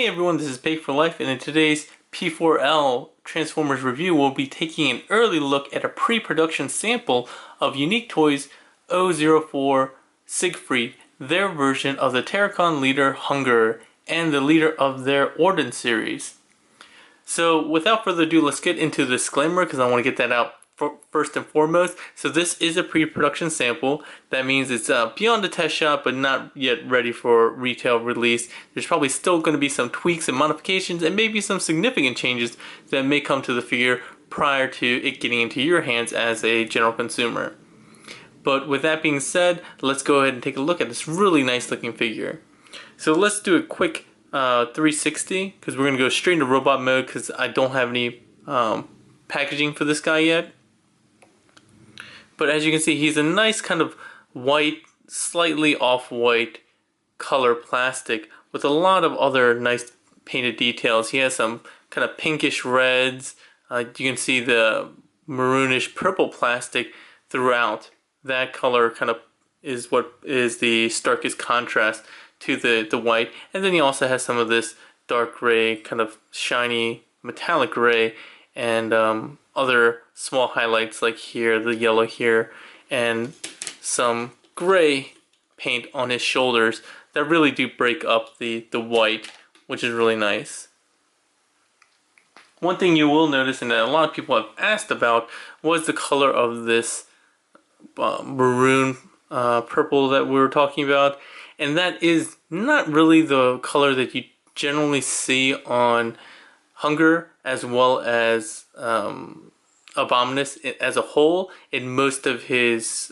Hey everyone, this is P4L, and in today's P4L Transformers review, we'll be taking an early look at a pre-production sample of Unique Toys O-04 Siegfried, their version of the Terrorcon leader Hun-gurrr, and the leader of their Ordin series. So without further ado, let's get into the disclaimer because I want to get that out first and foremost. So this is a pre-production sample. That means it's beyond the test shot but not yet ready for retail release. There's probably still going to be some tweaks and modifications and maybe some significant changes that may come to the figure prior to it getting into your hands as a general consumer. But with that being said, let's go ahead and take a look at this really nice looking figure. So let's do a quick 360 because we're going to go straight into robot mode because I don't have any packaging for this guy yet. But as you can see, he's a nice kind of white, slightly off-white color plastic with a lot of other nice painted details. He has some kind of pinkish reds. You can see the maroonish purple plastic throughout. That color kind of is what is the starkest contrast to the white. And then he also has some of this dark gray, kind of shiny metallic gray, and other small highlights like here, the yellow here, and some gray paint on his shoulders that really do break up the white, which is really nice. One thing you will notice, and that a lot of people have asked about, was the color of this maroon purple that we were talking about, and that is not really the color that you generally see on Hun-gurrr as well as Abominus as a whole in most of his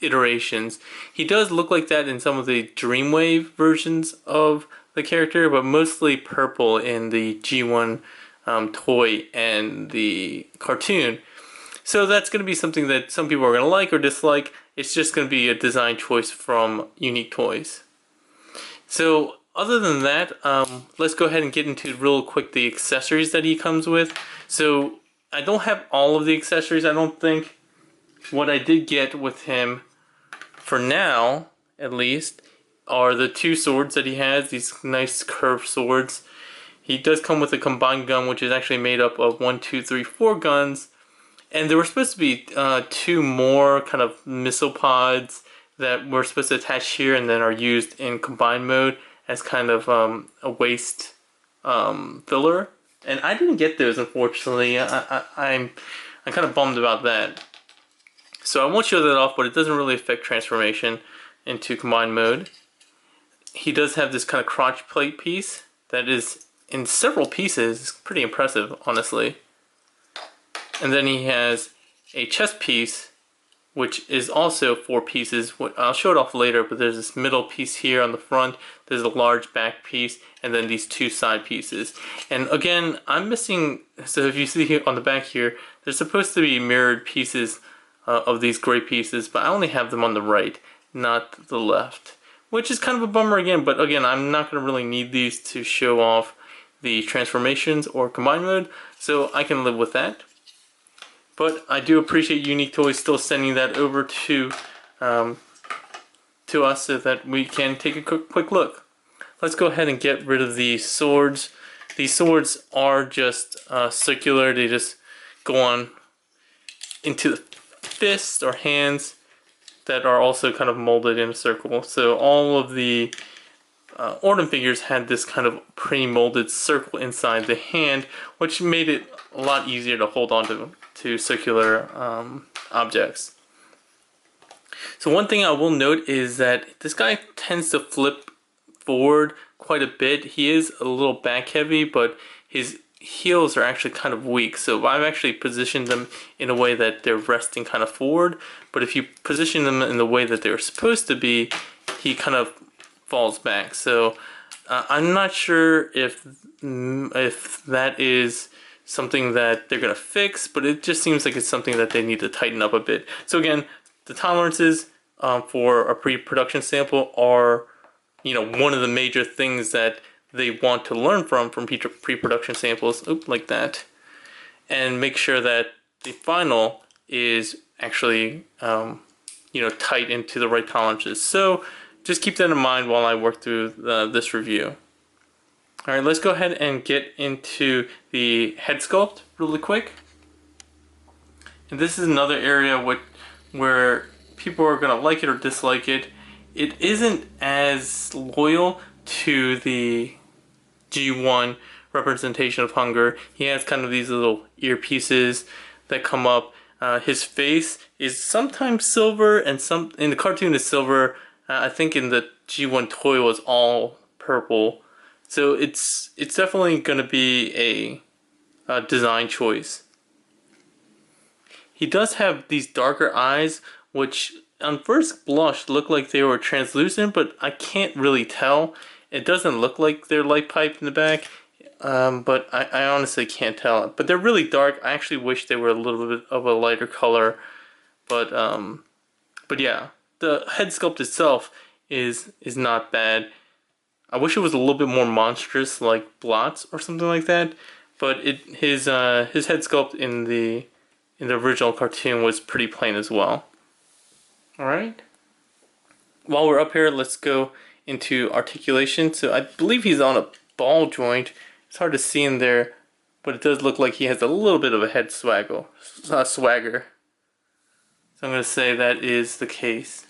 iterations. He does look like that in some of the Dreamwave versions of the character, but mostly purple in the G1 toy and the cartoon. So that's going to be something that some people are going to like or dislike. It's just going to be a design choice from Unique Toys. So other than that, let's go ahead and get into real quick the accessories that he comes with. So I don't have all of the accessories, I don't think. What I did get with him, for now at least, are the two swords that he has, these nice curved swords. He does come with a combined gun, which is actually made up of 1, 2, 3, 4 guns. And there were supposed to be two more kind of missile pods that were supposed to attach here and then are used in combined mode as kind of a waste filler. And I didn't get those, unfortunately. I'm kind of bummed about that. So I won't show that off, but it doesn't really affect transformation into combined mode. He does have this kind of crotch plate piece that is in several pieces. It's pretty impressive, honestly. And then he has a chest piece, which is also 4 pieces. I'll show it off later, but there's this middle piece here on the front, there's a large back piece, and then these 2 side pieces. And again, I'm missing, so if you see here on the back here, there's supposed to be mirrored pieces of these gray pieces, but I only have them on the right, not the left. Which is kind of a bummer again, but again, I'm not going to really need these to show off the transformations or combined mode, so I can live with that. But I do appreciate Unique Toys still sending that over to us so that we can take a quick look. Let's go ahead and get rid of the swords. These swords are just circular. They just go on into the fists or hands that are also kind of molded in a circle. So all of the Ordin figures had this kind of pre-molded circle inside the hand, which made it a lot easier to hold on to circular objects. So one thing I will note is that this guy tends to flip forward quite a bit. He is a little back heavy, but his heels are actually kind of weak. So I've actually positioned them in a way that they're resting kind of forward. But if you position them in the way that they're supposed to be, he kind of falls back. So I'm not sure if that is something that they're going to fix, but it just seems like it's something that they need to tighten up a bit. So again, the tolerances for a pre-production sample are, one of the major things that they want to learn from pre-production samples, like that, and make sure that the final is actually, tight into the right tolerances. So just keep that in mind while I work through this review. Alright, let's go ahead and get into the head sculpt really quick. And this is another area where people are going to like it or dislike it. It isn't as loyal to the G1 representation of Hun-gurrr. He has kind of these little earpieces that come up. His face is sometimes silver, and some in the cartoon is silver. I think in the G1 toy was all purple. So it's definitely going to be a design choice. He does have these darker eyes, which on first blush look like they were translucent, but I can't really tell. It doesn't look like they're light piped in the back, but I honestly can't tell. But they're really dark. I actually wish they were a little bit of a lighter color. But yeah, the head sculpt itself is not bad. I wish it was a little bit more monstrous, like Blots or something like that. But his head sculpt in the original cartoon was pretty plain as well. Alright. While we're up here, let's go into articulation. So I believe he's on a ball joint. It's hard to see in there, but it does look like he has a little bit of a head swagger. So I'm going to say that is the case.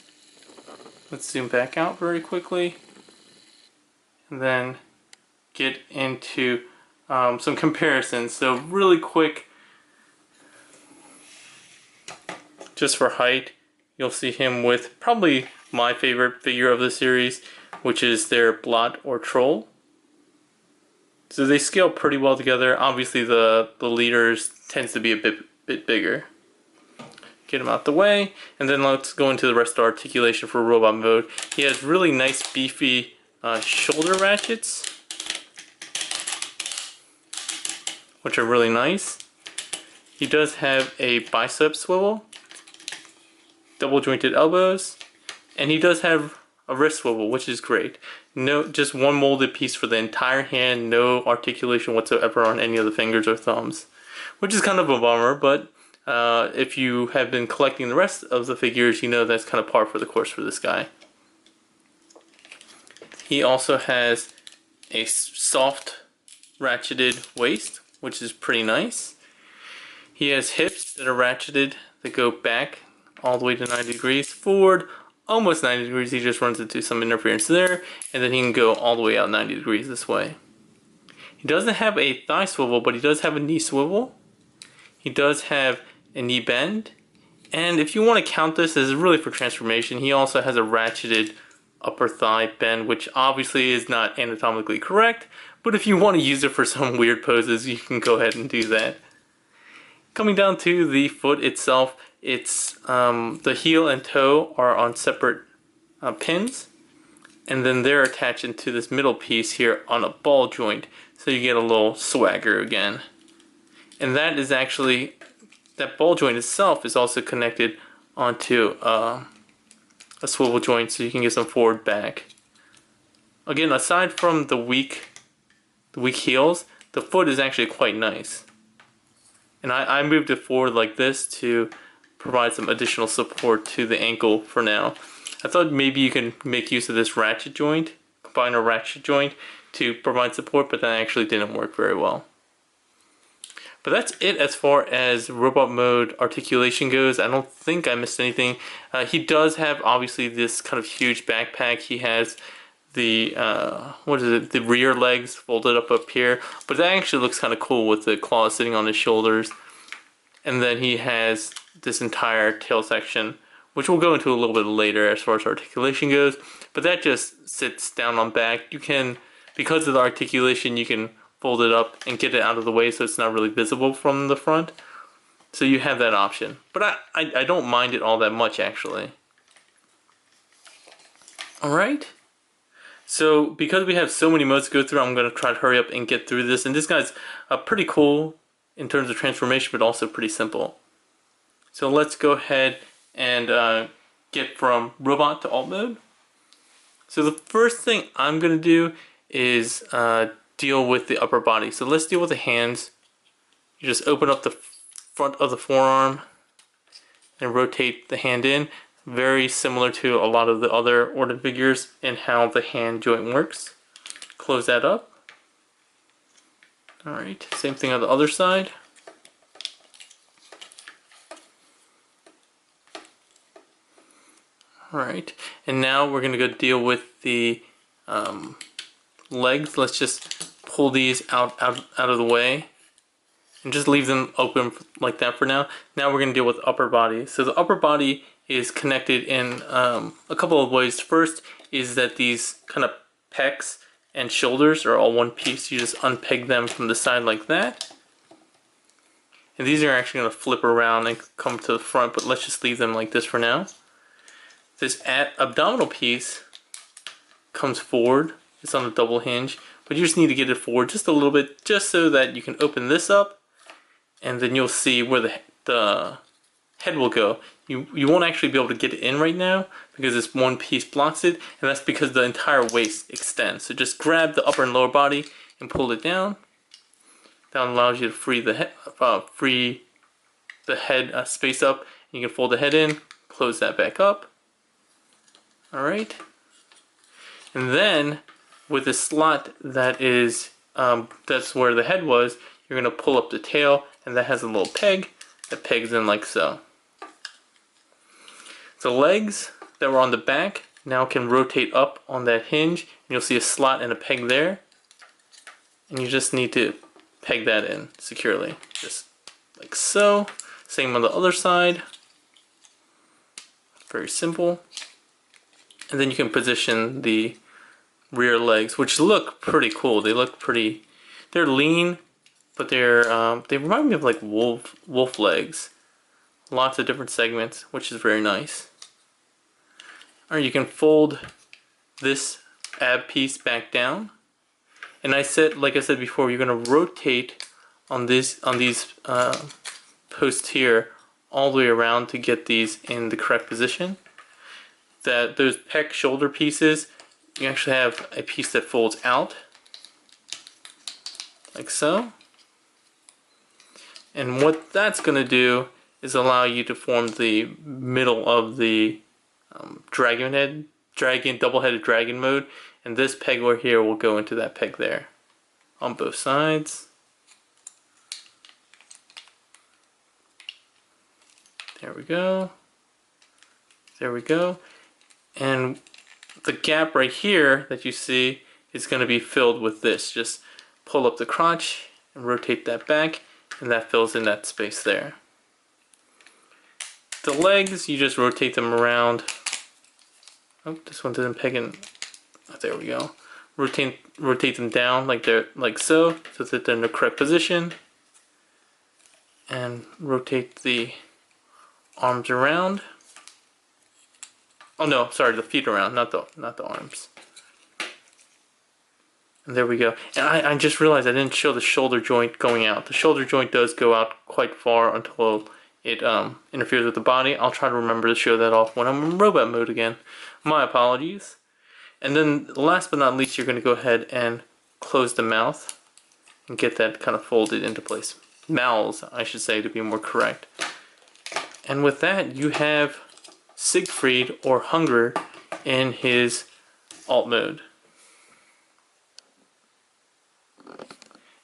Let's zoom back out very quickly. And then get into some comparisons. So really quick, just for height, you'll see him with probably my favorite figure of the series, which is their Blot or Troll. So they scale pretty well together. Obviously the leaders tends to be a bit bigger. Get him out the way, and then let's go into the rest of the articulation for robot mode. He has really nice beefy shoulder ratchets, which are really nice. He does have a bicep swivel, double jointed elbows, and he does have a wrist swivel, which is great. No, just one molded piece for the entire hand, no articulation whatsoever on any of the fingers or thumbs, which is kind of a bummer, but if you have been collecting the rest of the figures, you know that's kind of par for the course for this guy. He also has a soft ratcheted waist, which is pretty nice. He has hips that are ratcheted that go back all the way to 90 degrees, forward almost 90 degrees. He just runs into some interference there, and then he can go all the way out 90 degrees this way. He doesn't have a thigh swivel, but he does have a knee swivel. He does have a knee bend, and if you want to count this as really for transformation, he also has a ratcheted upper thigh bend, which obviously is not anatomically correct, but if you want to use it for some weird poses, you can go ahead and do that. Coming down to the foot itself, it's the heel and toe are on separate pins, and then they're attached into this middle piece here on a ball joint, so you get a little swagger again. And that is actually, that ball joint itself is also connected onto a swivel joint, so you can get some forward back. Again, aside from the weak heels, the foot is actually quite nice. And I moved it forward like this to provide some additional support to the ankle for now. I thought maybe you can make use of this ratchet joint, combine a ratchet joint to provide support, but that actually didn't work very well. But that's it as far as robot mode articulation goes. I don't think I missed anything. He does have obviously this kind of huge backpack. He has the the rear legs folded up here, but that actually looks kind of cool with the claws sitting on his shoulders. And then he has this entire tail section, which we'll go into a little bit later as far as articulation goes. But that just sits down on back. You can, because of the articulation, you can fold it up and get it out of the way so it's not really visible from the front. So you have that option. But I don't mind it all that much, actually. Alright. So because we have so many modes to go through, I'm going to try to hurry up and get through this. And this guy's pretty cool in terms of transformation, but also pretty simple. So let's go ahead and get from robot to alt mode. So the first thing I'm going to do is deal with the upper body. So let's deal with the hands. You just open up the front of the forearm and rotate the hand in. Very similar to a lot of the other Ordin figures in how the hand joint works. Close that up. Alright, same thing on the other side. Alright, and now we're going to go deal with the legs. Let's just pull these out of the way and just leave them open like that for now. Now we're going to deal with the upper body. So the upper body is connected in a couple of ways. First is that these kind of pecs and shoulders are all one piece. You just unpeg them from the side like that. And these are actually going to flip around and come to the front, but let's just leave them like this for now. This abdominal piece comes forward. It's on a double hinge, but you just need to get it forward just a little bit, just so that you can open this up, and then you'll see where the head will go. You won't actually be able to get it in right now because this one piece blocks it, and that's because the entire waist extends. So just grab the upper and lower body and pull it down. That allows you to free the head space up. You can fold the head in, close that back up. Alright, and then with the slot that is, that's where the head was, you're going to pull up the tail, and that has a little peg that pegs in like so. The legs that were on the back now can rotate up on that hinge, and you'll see a slot and a peg there, and you just need to peg that in securely, just like so. Same on the other side, very simple. And then you can position the rear legs, which look pretty cool. They look pretty, they're lean, but they're they remind me of like wolf legs. Lots of different segments, which is very nice. Alright, you can fold this ab piece back down. And like I said before, you're gonna rotate on these posts here all the way around to get these in the correct position. Those pec shoulder pieces, you actually have a piece that folds out like so, and what that's going to do is allow you to form the middle of the double-headed dragon mode, and this peg over here will go into that peg there on both sides. There we go. There we go. And the gap right here that you see is going to be filled with this. Just pull up the crotch and rotate that back, and that fills in that space there. The legs, you just rotate them around. Oh, this one didn't peg in. Oh, there we go. Rotate them down like so that they're in the correct position. And rotate the arms around. Oh no, sorry, the feet around, not the arms. And there we go. And I just realized I didn't show the shoulder joint going out. The shoulder joint does go out quite far until it interferes with the body. I'll try to remember to show that off when I'm in robot mode again. My apologies. And then last but not least, you're going to go ahead and close the mouth and get that kind of folded into place. Mouths, I should say, to be more correct. And with that, you have Siegfried or Hun-gurrr in his alt mode.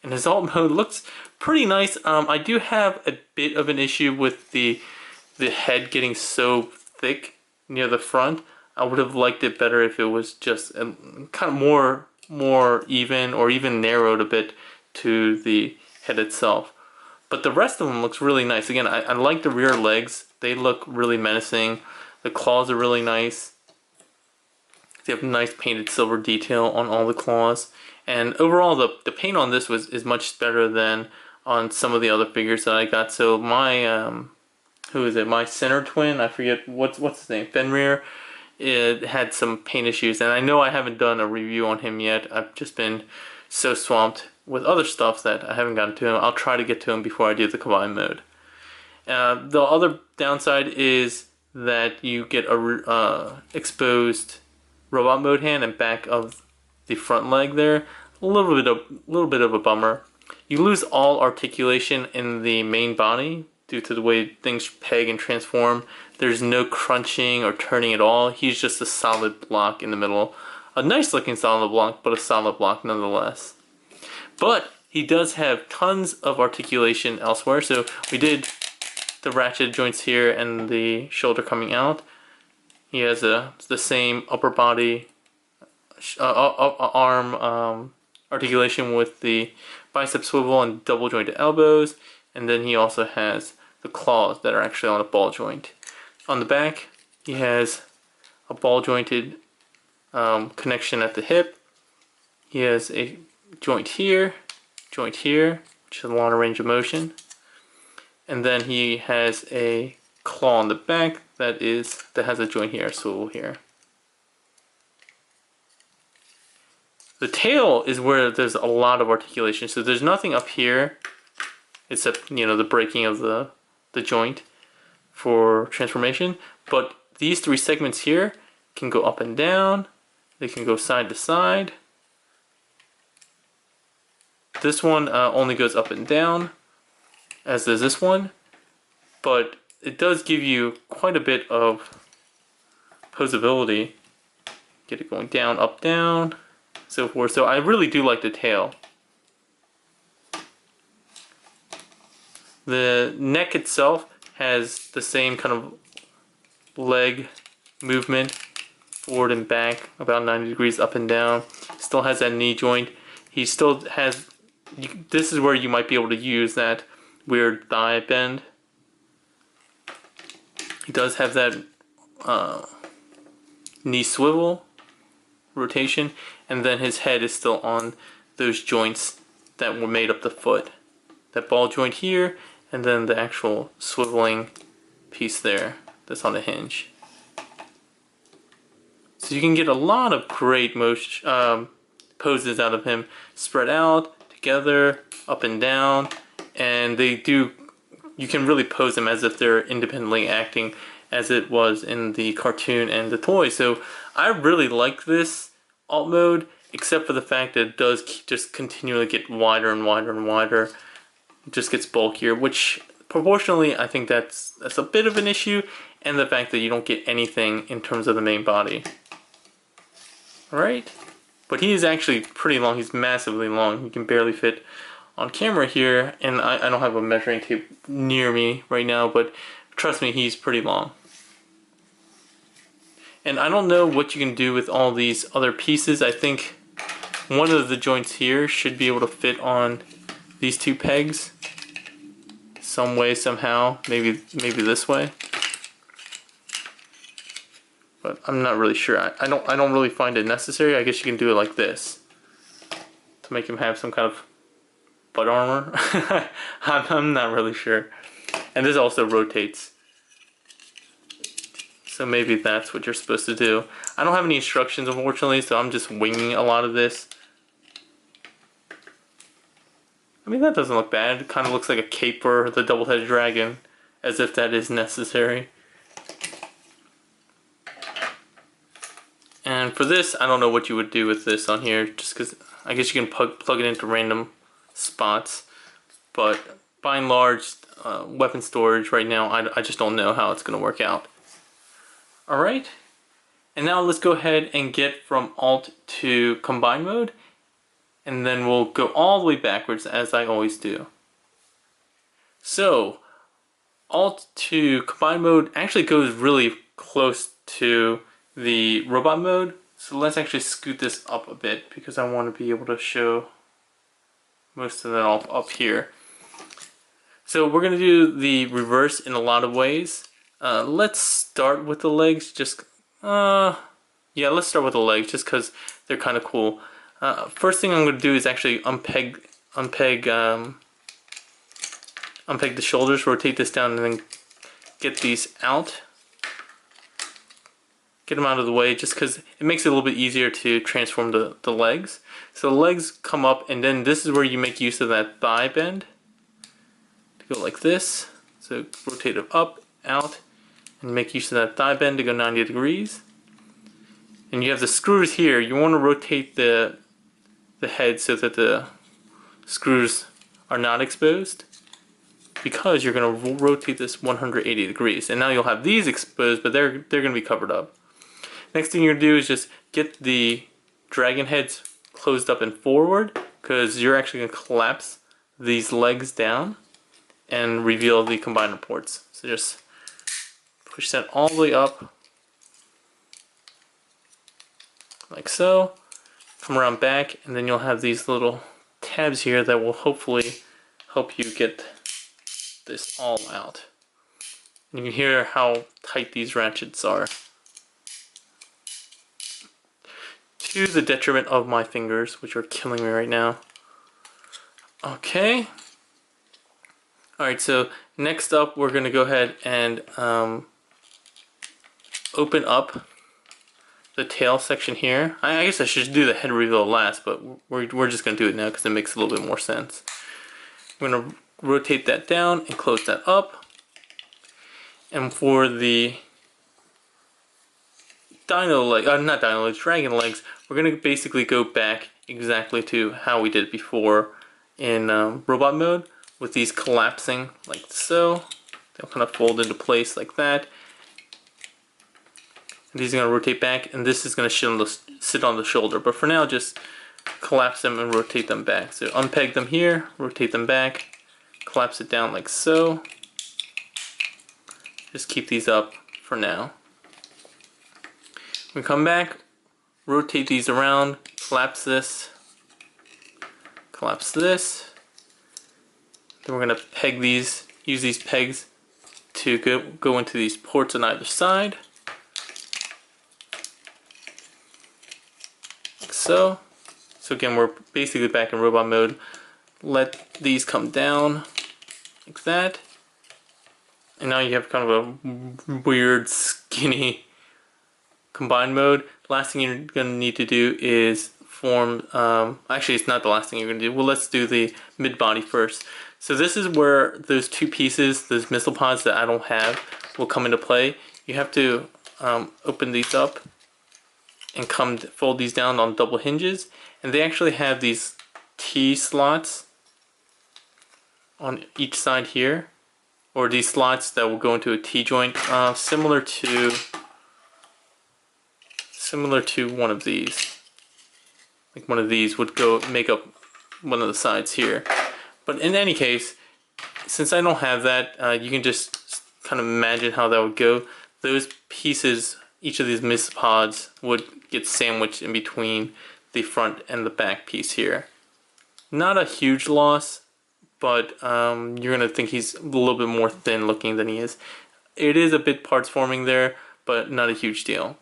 And his alt mode looks pretty nice. I do have a bit of an issue with the head getting so thick near the front. I would have liked it better if it was just kind of more even, or even narrowed a bit to the head itself. But the rest of them looks really nice. Again, I like the rear legs. They look really menacing. The claws are really nice. They have nice painted silver detail on all the claws. And overall, the paint on this is much better than on some of the other figures that I got. So my, who is it? My center twin, I forget, what's his name? Fenrir. It had some paint issues. And I know I haven't done a review on him yet. I've just been so swamped with other stuff that I haven't gotten to him. I'll try to get to him before I do the combined mode. The other downside is that you get a exposed robot mode hand and back of the front leg there. A little bit of a bummer. You lose all articulation in the main body due to the way things peg and transform. There's no crunching or turning at all. He's just a solid block in the middle. A nice looking solid block, but a solid block nonetheless. But he does have tons of articulation elsewhere. So we did the ratchet joints here and the shoulder coming out. He has the same upper body arm articulation with the bicep swivel and double jointed elbows, and then he also has the claws that are actually on a ball joint. On the back, he has a ball jointed connection at the hip. He has a joint here, which is a lot of range of motion, and then he has a claw on the back that has a joint here, swivel here. The tail is where there's a lot of articulation. So there's nothing up here except, you know, the breaking of the joint for transformation. But these three segments here can go up and down. They can go side to side. This one only goes up and down, as does this one. But it does give you quite a bit of posability. Get it going down, up, down, so forth. So I really do like the tail. The neck itself has the same kind of leg movement, forward and back, about 90 degrees up and down. Still has that knee joint. He still has, this is where you might be able to use that weird thigh bend. He does have that knee swivel rotation, and then his head is still on those joints that were made up the foot. That ball joint here, and then the actual swiveling piece there that's on the hinge. So you can get a lot of great motion, poses out of him. Spread out, together, up and down, and you can really pose them as if they're independently acting, as it was in the cartoon and the toy. So I really like this alt mode, except for the fact that it does just continually get wider and wider and wider. It just gets bulkier, which proportionally I think that's a bit of an issue, and the fact that you don't get anything in terms of the main body. Alright, but he is actually pretty long. He's massively long. You can barely fit on camera here, and I don't have a measuring tape near me right now, but trust me, he's pretty long. And I don't know what you can do with all these other pieces. I think one of the joints here should be able to fit on these two pegs some way, somehow. Maybe this way. But I'm not really sure. I don't really find it necessary. I guess you can do it like this to make him have some kind of butt armor. I'm not really sure. And this also rotates. So maybe that's what you're supposed to do. I don't have any instructions, unfortunately, so I'm just winging a lot of this. I mean, that doesn't look bad. It kind of looks like a cape for the double-headed dragon, as if that is necessary. And for this, I don't know what you would do with this on here, just because I guess you can plug it into random spots. But by and large, weapon storage right now, I just don't know how it's going to work out. Alright, and now let's go ahead and get from Alt to Combine mode, and then we'll go all the way backwards as I always do. So, Alt to Combine mode actually goes really close to the robot mode, so let's actually scoot this up a bit because I want to be able to show most of that up here. So we're going to do the reverse in a lot of ways. Let's start with the legs, yeah, let's start with the legs just because they're kind of cool. First thing I'm going to do is actually unpeg the shoulders, rotate this down, and then get these out. Get them out of the way just because it makes it a little bit easier to transform the legs. So the legs come up, and then this is where you make use of that thigh bend. To go like this. So rotate it up, out, and make use of that thigh bend to go 90 degrees. And you have the screws here. You want to rotate the head so that the screws are not exposed, because you're going to rotate this 180 degrees. And now you'll have these exposed, but they're going to be covered up. Next thing you're going to do is just get the dragon heads closed up and forward, because you're actually going to collapse these legs down and reveal the combiner ports. So just push that all the way up like so. Come around back, and then you'll have these little tabs here that will hopefully help you get this all out. You can hear how tight these ratchets are, to the detriment of my fingers, which are killing me right now. Okay. Alright, so next up we're going to go ahead and open up the tail section here. I guess I should do the head reveal last, but we're just going to do it now because it makes a little bit more sense. I'm going to rotate that down and close that up. And for the dragon legs, we're going to basically go back exactly to how we did before in robot mode, with these collapsing like so. They'll kind of fold into place like that. These are going to rotate back, and this is going to sit on the shoulder. But for now, just collapse them and rotate them back. So unpeg them here, rotate them back, collapse it down like so. Just keep these up for now. We come back, rotate these around, collapse this, collapse this. Then we're going to peg these, use these pegs to go into these ports on either side. So again, we're basically back in robot mode. Let these come down like that. And now you have kind of a weird, skinny combined mode. The last thing you're going to need to do is form, actually it's not the last thing you're going to do. Well, let's do the mid-body first. So this is where those two pieces, those missile pods that I don't have, will come into play. You have to open these up and fold these down on double hinges, and they actually have these T slots on each side here, or these slots that will go into a T joint, similar to one of these. Like one of these would make up one of the sides here. But in any case, since I don't have that, you can just kind of imagine how that would go. Those pieces, each of these missile pods, would get sandwiched in between the front and the back piece here. Not a huge loss, but you're going to think he's a little bit more thin looking than he is. It is a bit parts forming there, but not a huge deal.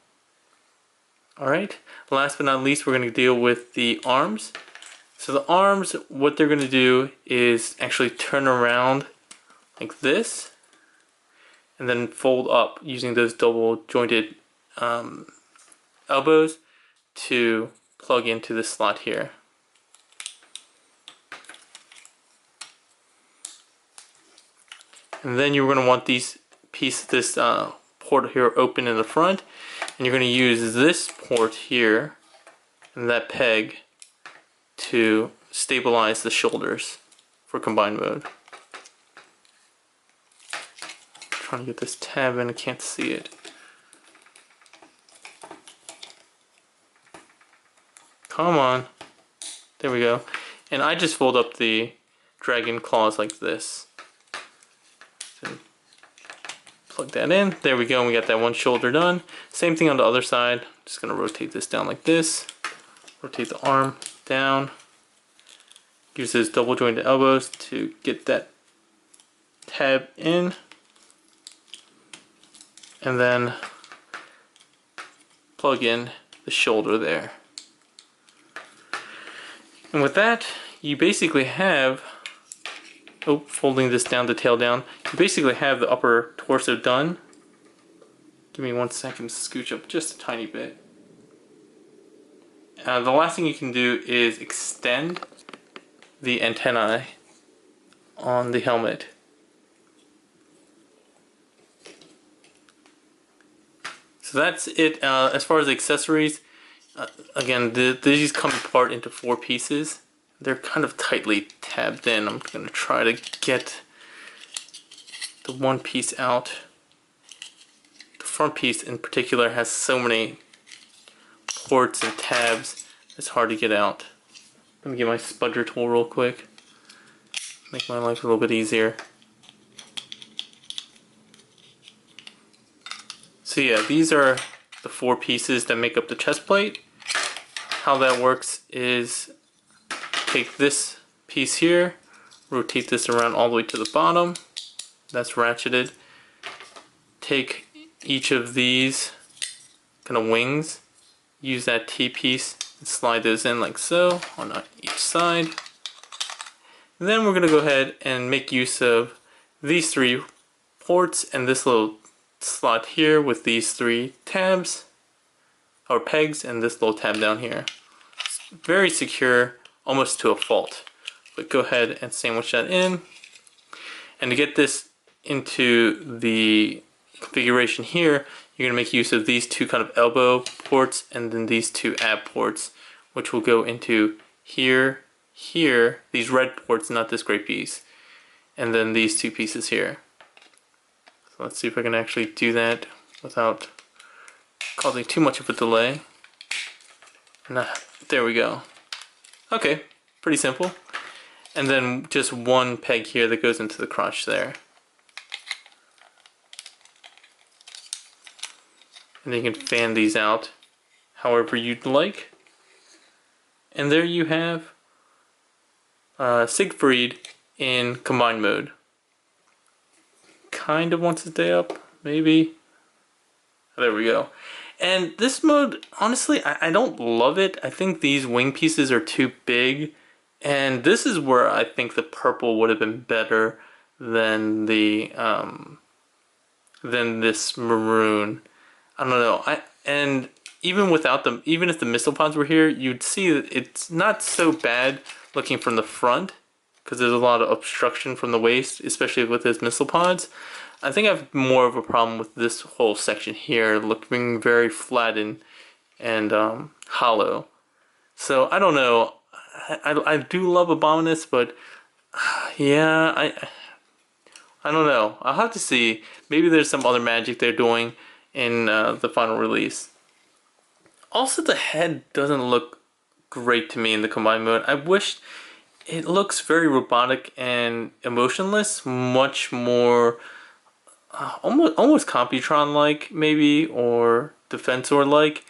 Alright, last but not least, we're going to deal with the arms. So the arms, what they're going to do is actually turn around like this, and then fold up using those double jointed elbows to plug into this slot here. And then you're going to want this port here open in the front, and you're going to use this port here and that peg to stabilize the shoulders for combined mode. I'm trying to get this tab in, I can't see it. Come on. There we go. And I just fold up the dragon claws like this. So plug that in. There we go, and we got that one shoulder done. Same thing on the other side. Just gonna rotate this down like this. Rotate the arm down. Use those double jointed elbows to get that tab in. And then plug in the shoulder there. And with that, you basically have, folding this down, the tail down, you basically have the upper torso done. Give me 1 second to scooch up just a tiny bit. The last thing you can do is extend the antennae on the helmet. So that's it. As far as accessories, again, these come apart into 4 pieces. They're kind of tightly tabbed in. I'm going to try to get the one piece out. The front piece in particular has so many ports and tabs, it's hard to get out. Let me get my spudger tool real quick. Make my life a little bit easier. So yeah, these are the 4 pieces that make up the chest plate. How that works is take this piece here, rotate this around all the way to the bottom. That's ratcheted. Take each of these kind of wings, use that T-piece and slide those in like so on each side. And then we're going to go ahead and make use of these 3 ports and this little slot here with these 3 tabs or pegs and this little tab down here. It's very secure, almost to a fault. But go ahead and sandwich that in. And to get this into the configuration here, you're going to make use of these 2 kind of elbow ports and then these 2 ab ports, which will go into here, here, these red ports, not this gray piece, and then these 2 pieces here. So let's see if I can actually do that without causing too much of a delay. There we go. Okay, pretty simple. And then just 1 peg here that goes into the crotch there. And then you can fan these out however you'd like. And there you have Siegfried in combined mode. Kind of wants to stay up, maybe. There we go. And this mode, honestly, I don't love it. I think these wing pieces are too big. And this is where I think the purple would have been better than the than this maroon. I don't know. And even without them, even if the missile pods were here, you'd see that it's not so bad looking from the front because there's a lot of obstruction from the waist, especially with those missile pods. I think I have more of a problem with this whole section here looking very flat and hollow. So I don't know. I do love Abominus, but yeah, I don't know. I'll have to see. Maybe there's some other magic they're doing in the final release. Also, the head doesn't look great to me in the combined mode. I wish it looks very robotic and emotionless, much more almost Computron-like maybe, or Defensor-like,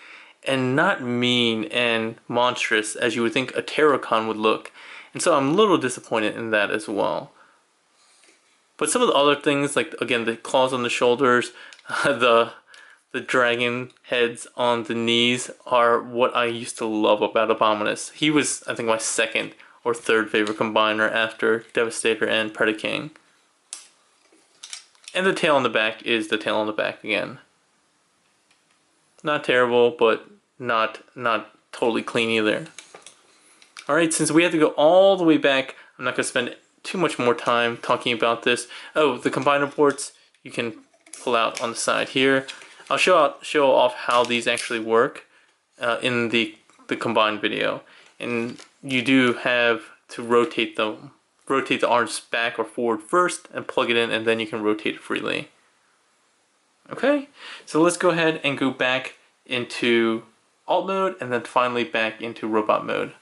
and not mean and monstrous as you would think a Terrorcon would look. And so I'm a little disappointed in that as well. But some of the other things, like again the claws on the shoulders, the dragon heads on the knees, are what I used to love about Abominus. He was, I think, my 2nd or 3rd favorite combiner after Devastator and Predaking. And the tail on the back is the tail on the back again. Not terrible, but not totally clean either. Alright, since we have to go all the way back, I'm not going to spend too much more time talking about this. Oh, the combiner ports you can pull out on the side here. I'll show off how these actually work in the combined video. And you do have to rotate the arms back or forward first and plug it in, and then you can rotate it freely. Okay, so let's go ahead and go back into alt mode and then finally back into robot mode.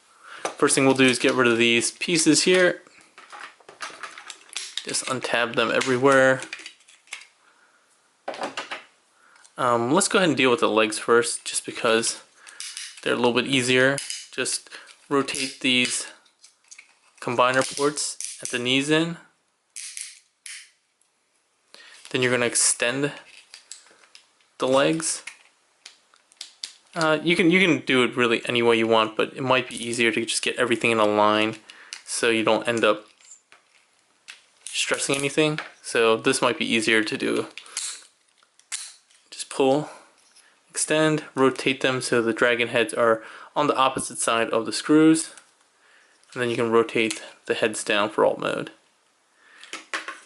First thing we'll do is get rid of these pieces here. Just untab them everywhere. Let's go ahead and deal with the legs first, just because they're a little bit easier. Just rotate these combiner ports at the knees in. Then you're going to extend the legs. You can do it really any way you want, but it might be easier to just get everything in a line so you don't end up stressing anything. So this might be easier to do. Just pull, extend, rotate them so the dragon heads are on the opposite side of the screws, and then you can rotate the heads down for alt mode.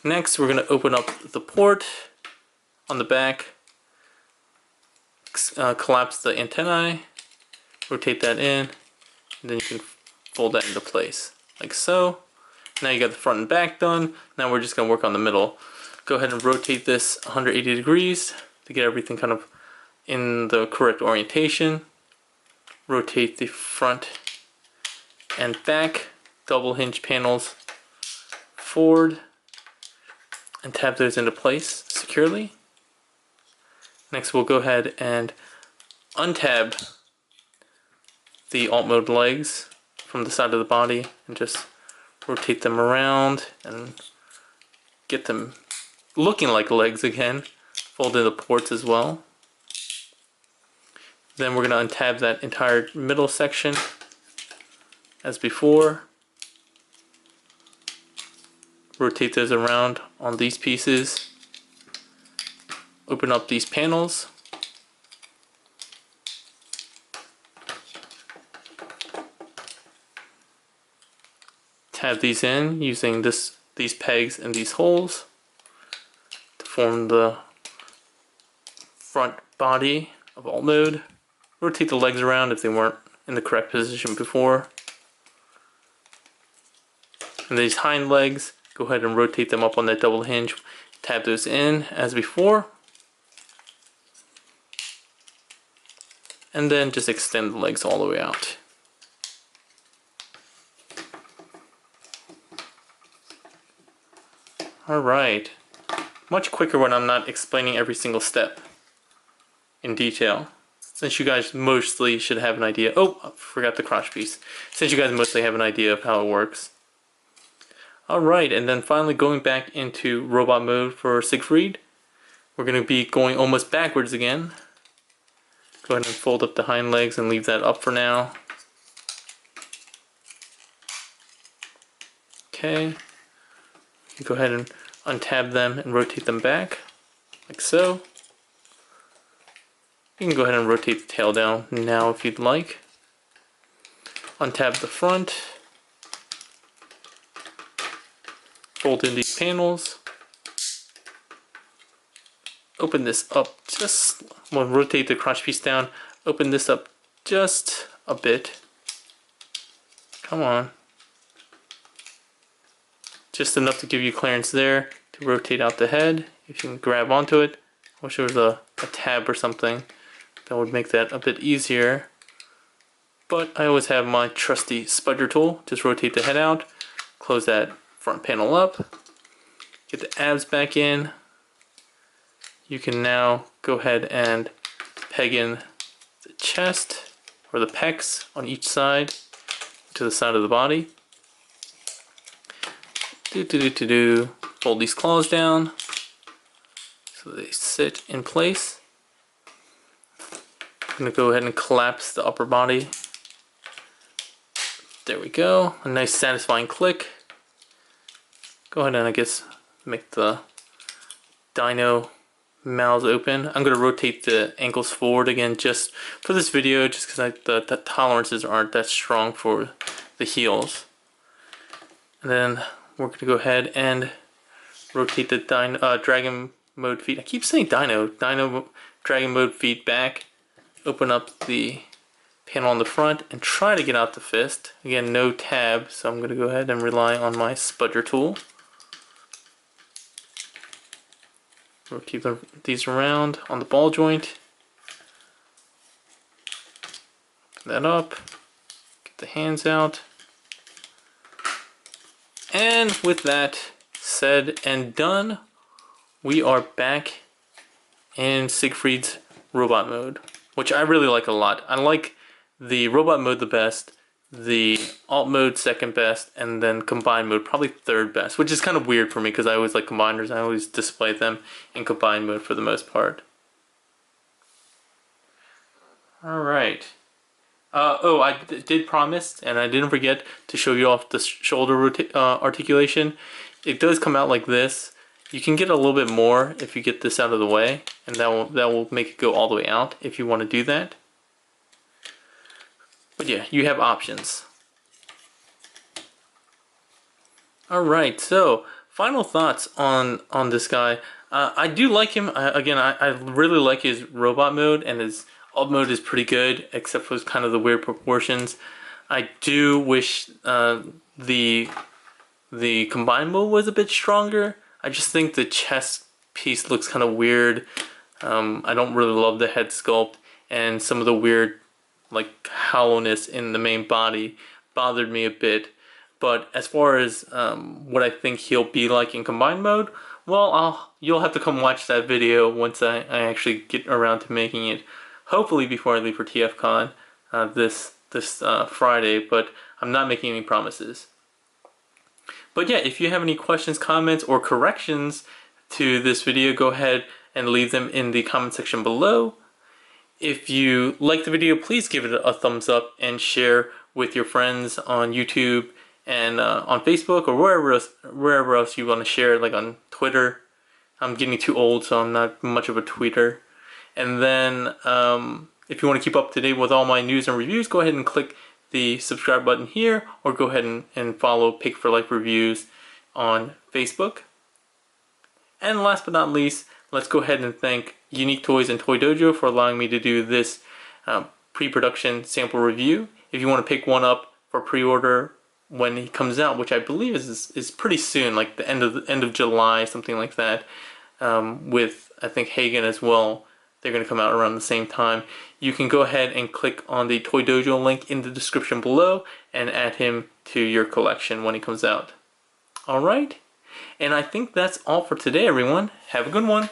Next, we're going to open up the port on the back, collapse the antennae, rotate that in, and then you can fold that into place, like so. Now you got the front and back done. Now we're just going to work on the middle. Go ahead and rotate this 180 degrees to get everything kind of in the correct orientation. Rotate the front and back double hinge panels forward and tab those into place securely. Next we'll go ahead and untab the alt mode legs from the side of the body and just rotate them around and get them looking like legs again. Fold in the ports as well. Then we're going to untab that entire middle section as before. Rotate those around on these pieces. Open up these panels. Tab these in using these pegs and these holes to form the front body of alt mode. Rotate the legs around if they weren't in the correct position before. And these hind legs, go ahead and rotate them up on that double hinge. Tab those in as before. And then just extend the legs all the way out. Alright. Much quicker when I'm not explaining every single step in detail. Since you guys mostly should have an idea. Oh, I forgot the crotch piece. Since you guys mostly have an idea of how it works. Alright, and then finally going back into robot mode for Siegfried. We're going to be going almost backwards again. Go ahead and fold up the hind legs and leave that up for now. Okay. You go ahead and untab them and rotate them back, like so. You can go ahead and rotate the tail down now if you'd like. Untab the front. Fold in these panels. Open this up we'll rotate the crotch piece down. Open this up just a bit. Come on. Just enough to give you clearance there to rotate out the head. If you can grab onto it. I wish there was a tab or something that would make that a bit easier. But I always have my trusty spudger tool. Just rotate the head out. Close that front panel up. Get the abs back in. You can now go ahead and peg in the chest or the pecs on each side to the side of the body. Fold these claws down so they sit in place. I'm going to go ahead and collapse the upper body. There we go. A nice satisfying click. Go ahead and I guess make the dino mouths open. I'm going to rotate the ankles forward again just for this video, just because the tolerances aren't that strong for the heels. And then we're going to go ahead and rotate the dragon mode feet. I keep saying dino dragon mode feet back. Open up the panel on the front and try to get out the fist. Again, no tab, so I'm going to go ahead and rely on my spudger tool. Rotate these around on the ball joint. Open that up. Get the hands out. And with that said and done, we are back in Siegfried's robot mode, which I really like a lot. I like the robot mode the best, the alt mode second best, and then combined mode probably third best, which is kind of weird for me because I always like combiners. I always display them in combined mode for the most part. Alright. Oh, I did promise, and I didn't forget to show you off the shoulder articulation. It does come out like this. You can get a little bit more if you get this out of the way, and that will make it go all the way out if you want to do that. But yeah, you have options. Alright, so final thoughts on this guy. I do like him. Again, I really like his robot mode, and his alt mode is pretty good, except for kind of the weird proportions. I do wish the combined mode was a bit stronger. I just think the chest piece looks kind of weird. I don't really love the head sculpt and some of the weird like hollowness in the main body. bothered me a bit. But as far as what I think he'll be like in combined mode, well, you'll have to come watch that video once I actually get around to making it. Hopefully before I leave for TFCon this Friday, but I'm not making any promises. But yeah, if you have any questions, comments, or corrections to this video, go ahead and leave them in the comment section below. If you like the video, please give it a thumbs up and share with your friends on YouTube and on Facebook or wherever else you want to share, like on Twitter. I'm getting too old, so I'm not much of a tweeter. And then if you want to keep up to date with all my news and reviews, go ahead and click the subscribe button here, or go ahead and follow Pick4Life Reviews on Facebook. And last but not least, let's go ahead and thank Unique Toys and Toy Dojo for allowing me to do this pre-production sample review. If you want to pick one up for pre-order when he comes out, which I believe is pretty soon, like the end of July, something like that, with I think Hagen as well. They're going to come out around the same time. You can go ahead and click on the Toy Dojo link in the description below and add him to your collection when he comes out. Alright, and I think that's all for today, everyone. Have a good one.